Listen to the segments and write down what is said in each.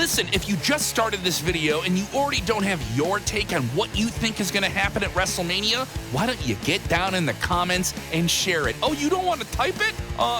listen, if you just started this video and you already don't have your take on what you think is going to happen at WrestleMania, why don't you get down in the comments and share it? Oh, you don't want to type it?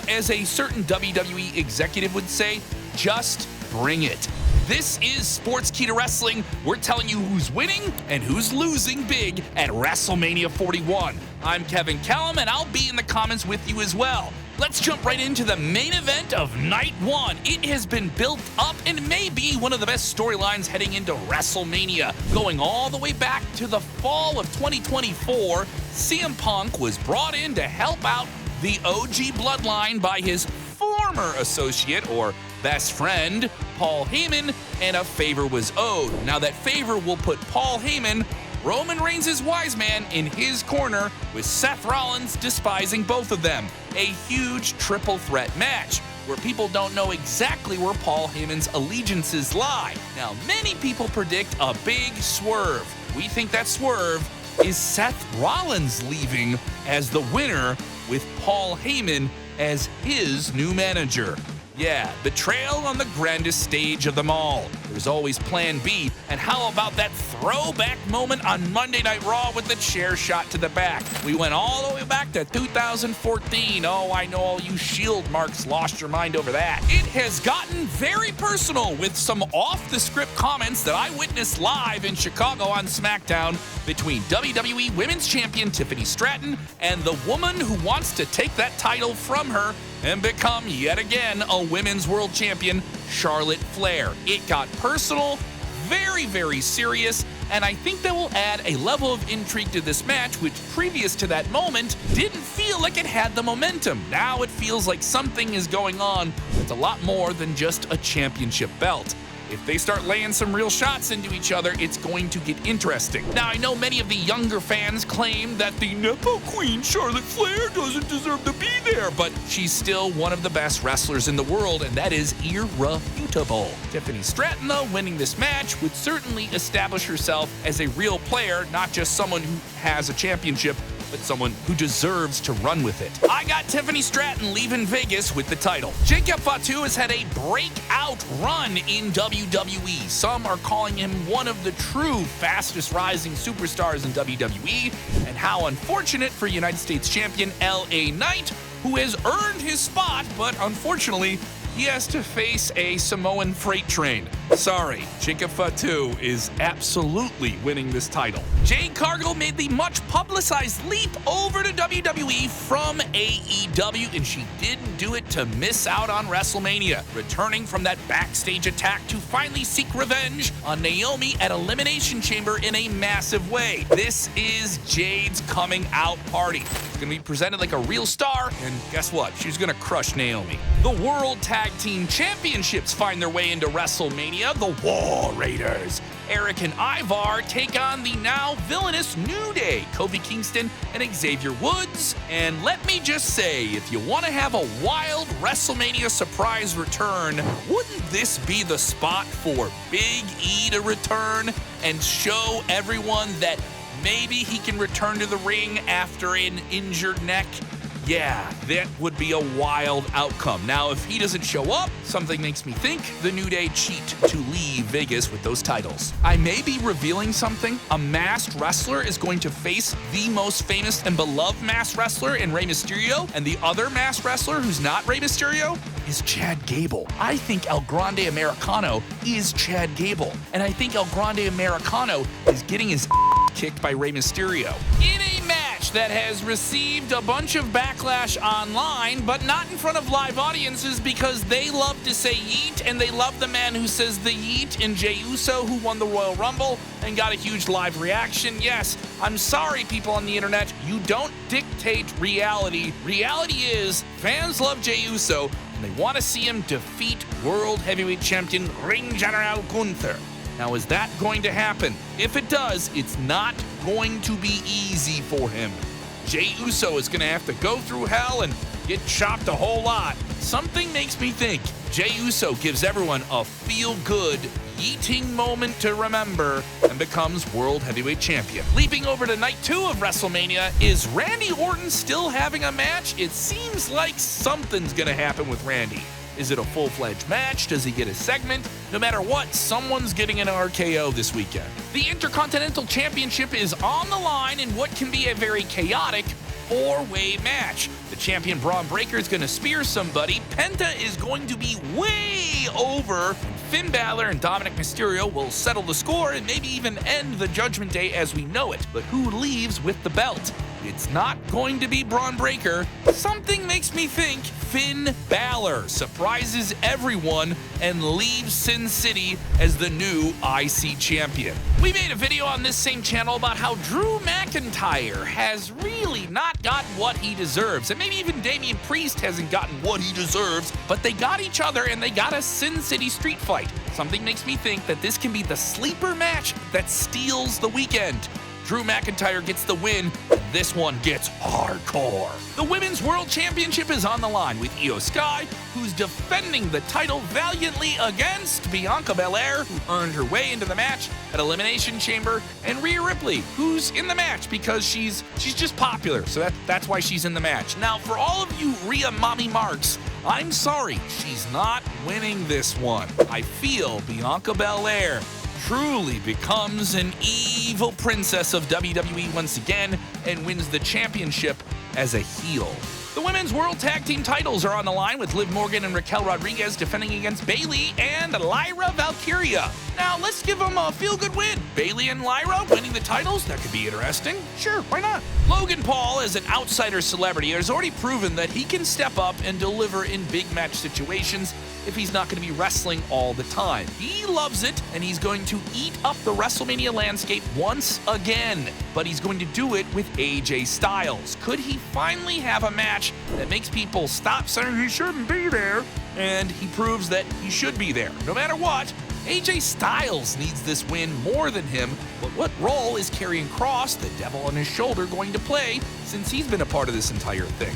As a certain WWE executive would say, just bring it. This is Sportskeeda Wrestling. We're telling you who's winning and who's losing big at WrestleMania 41. I'm Kevin Callum, and I'll be in the comments with you as well. Let's jump right into the main event of Night 1. It has been built up and may be one of the best storylines heading into WrestleMania. Going all the way back to the fall of 2024, CM Punk was brought in to help out the OG Bloodline by his former associate or best friend, Paul Heyman, and a favor was owed. Now that favor will put Paul Heyman, Roman Reigns' wise man, in his corner, with Seth Rollins despising both of them. A huge triple threat match where people don't know exactly where Paul Heyman's allegiances lie. Now, many people predict a big swerve. We think that swerve is Seth Rollins leaving as the winner with Paul Heyman as his new manager. Yeah, betrayal on the grandest stage of them all. There's always Plan B, and how about that throwback moment on Monday Night Raw with the chair shot to the back? We went all the way back to 2014. Oh, I know all you Shield marks lost your mind over that. It has gotten very personal with some off-the-script comments that I witnessed live in Chicago on SmackDown between WWE Women's Champion Tiffany Stratton and the woman who wants to take that title from her and become, yet again, a Women's World Champion, Charlotte Flair. It got personal, very, very serious, and I think that will add a level of intrigue to this match, which previous to that moment didn't feel like it had the momentum. Now it feels like something is going on that's a lot more than just a championship belt. If they start laying some real shots into each other, it's going to get interesting. Now, I know many of the younger fans claim that the Nepo Queen, Charlotte Flair, doesn't deserve to be there, but she's still one of the best wrestlers in the world, and that is irrefutable. Tiffany Stratton, though, winning this match would certainly establish herself as a real player, not just someone who has a championship, but someone who deserves to run with it. I got Tiffany Stratton leaving Vegas with the title. Jacob Fatu has had a breakout run in WWE. Some are calling him one of the true fastest rising superstars in WWE, and how unfortunate for United States champion LA Knight, who has earned his spot, but unfortunately, he has to face a Samoan freight train. Sorry, Jacob Fatu is absolutely winning this title. Jade Cargill made the much publicized leap over to WWE from AEW, and she didn't do it to miss out on WrestleMania, returning from that backstage attack to finally seek revenge on Naomi at Elimination Chamber in a massive way. This is Jade's coming out party. She's gonna be presented like a real star, and guess what? She's gonna crush Naomi. The World Tag Team Championships find their way into WrestleMania. The War Raiders, Eric and Ivar, take on the now villainous New Day, Kofi Kingston and Xavier Woods. And let me just say, if you want to have a wild WrestleMania surprise return, wouldn't this be the spot for Big E to return and show everyone that maybe he can return to the ring after an injured neck? Yeah, that would be a wild outcome. Now, if he doesn't show up, something makes me think the New Day cheat to leave Vegas with those titles. I may be revealing something. A masked wrestler is going to face the most famous and beloved masked wrestler in Rey Mysterio, and the other masked wrestler who's not Rey Mysterio is Chad Gable. I think El Grande Americano is Chad Gable, and I think El Grande Americano is getting his kicked by Rey Mysterio. In a match that has received a bunch of backlash online, but not in front of live audiences because they love to say yeet, and they love the man who says the yeet in Jey Uso, who won the Royal Rumble and got a huge live reaction. Yes, I'm sorry, people on the internet, you don't dictate reality. Reality is, fans love Jey Uso, and they want to see him defeat World Heavyweight Champion Ring General Gunther. Now, is that going to happen? If it does, it's not going to be easy for him. Jey Uso is going to have to go through hell and get chopped a whole lot. Something makes me think Jey Uso gives everyone a feel-good, yeeting moment to remember and becomes World Heavyweight Champion. Leaping over to Night 2 of WrestleMania, is Randy Orton still having a match? It seems like something's going to happen with Randy. Is it a full-fledged match? Does he get a segment? No matter what, someone's getting an RKO this weekend. The Intercontinental Championship is on the line in what can be a very chaotic four-way match. The champion Braun Breaker is going to spear somebody. Penta is going to be way over. Finn Balor and Dominic Mysterio will settle the score and maybe even end the Judgment Day as we know it. But who leaves with the belt? It's not going to be Braun Breaker. Something makes me think Finn Balor surprises everyone and leaves Sin City as the new IC champion. We made a video on this same channel about how Drew McIntyre has really not gotten what he deserves, and maybe even Damian Priest hasn't gotten what he deserves, but they got each other and they got a Sin City street fight. Something makes me think that this can be the sleeper match that steals the weekend. Drew McIntyre gets the win, and this one gets hardcore. The Women's World Championship is on the line with Io Sky, who's defending the title valiantly against Bianca Belair, who earned her way into the match at Elimination Chamber, and Rhea Ripley, who's in the match because she's just popular, so that's why she's in the match. Now, for all of you Rhea Mommy Marks, I'm sorry, she's not winning this one. I feel Bianca Belair truly becomes an evil princess of WWE once again and wins the championship as a heel. The Women's World Tag Team titles are on the line with Liv Morgan and Raquel Rodriguez defending against Bayley and Lyra Valkyria. Now, let's give them a feel-good win. Bayley and Lyra winning the titles, that could be interesting. Sure, why not? Logan Paul, as an outsider celebrity, has already proven that he can step up and deliver in big match situations if he's not going to be wrestling all the time. He loves it, and he's going to eat up the WrestleMania landscape once again, but he's going to do it with AJ Styles. Could he finally have a match that makes people stop saying he shouldn't be there, and he proves that he should be there? No matter what, AJ Styles needs this win more than him, but what role is Karrion Kross, the devil on his shoulder, going to play since he's been a part of this entire thing?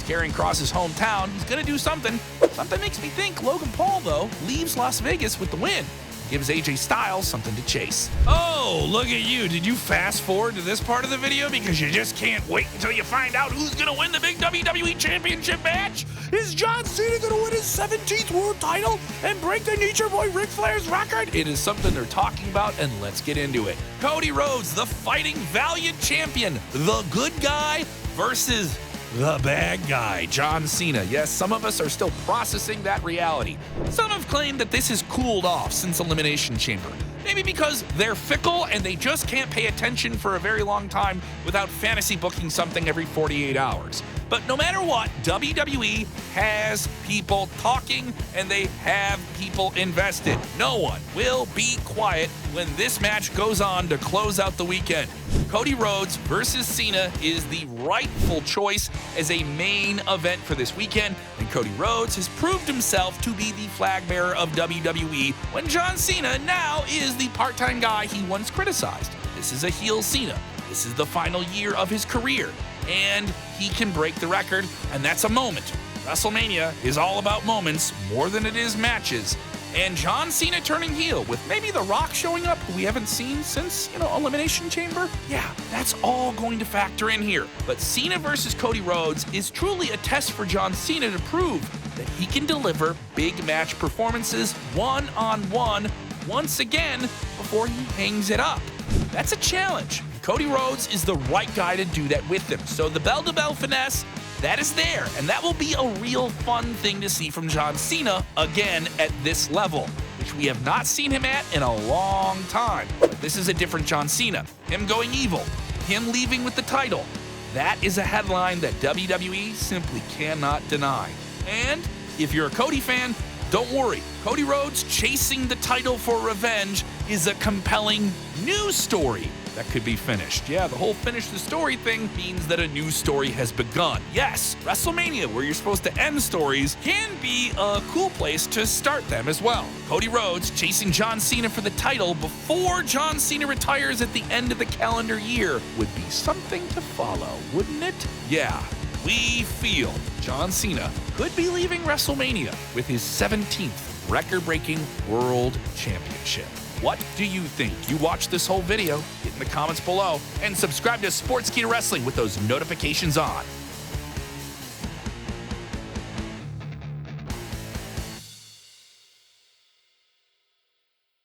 Karrion Kross's hometown, he's going to do something. Something makes me think Logan Paul, though, leaves Las Vegas with the win. Gives AJ Styles something to chase. Oh, look at you. Did you fast forward to this part of the video because you just can't wait until you find out who's going to win the big WWE Championship match? Is John Cena going to win his 17th world title and break the Nature Boy Ric Flair's record? It is something they're talking about, and let's get into it. Cody Rhodes, the fighting valiant champion, the good guy versus the bad guy, John Cena. Yes, some of us are still processing that reality. Some have claimed that this has cooled off since Elimination Chamber. Maybe because they're fickle and they just can't pay attention for a very long time without fantasy booking something every 48 hours. But no matter what, WWE has people talking and they have people invested. No one will be quiet when this match goes on to close out the weekend. Cody Rhodes versus Cena is the rightful choice as a main event for this weekend, and Cody Rhodes has proved himself to be the flag bearer of WWE when John Cena now is the part-time guy he once criticized. This is a heel Cena. This is the final year of his career, and he can break the record, and that's a moment. WrestleMania is all about moments more than it is matches. And John Cena turning heel with maybe The Rock showing up, who we haven't seen since, Elimination Chamber. Yeah, that's all going to factor in here. But Cena versus Cody Rhodes is truly a test for John Cena to prove that he can deliver big match performances one-on-one once again before he hangs it up. That's a challenge. Cody Rhodes is the right guy to do that with him. So the bell-to-bell finesse, that is there, and that will be a real fun thing to see from John Cena again at this level, which we have not seen him at in a long time. This is a different John Cena. Him going evil, him leaving with the title. That is a headline that WWE simply cannot deny. And if you're a Cody fan, don't worry. Cody Rhodes chasing the title for revenge is a compelling news story that could be finished. Yeah, the whole finish the story thing means that a new story has begun. Yes, WrestleMania, where you're supposed to end stories, can be a cool place to start them as well. Cody Rhodes chasing John Cena for the title before John Cena retires at the end of the calendar year would be something to follow, wouldn't it? Yeah, we feel John Cena could be leaving WrestleMania with his 17th record-breaking World Championship. What do you think? You watched this whole video, hit in the comments below, and subscribe to Sportskeeda Wrestling with those notifications on.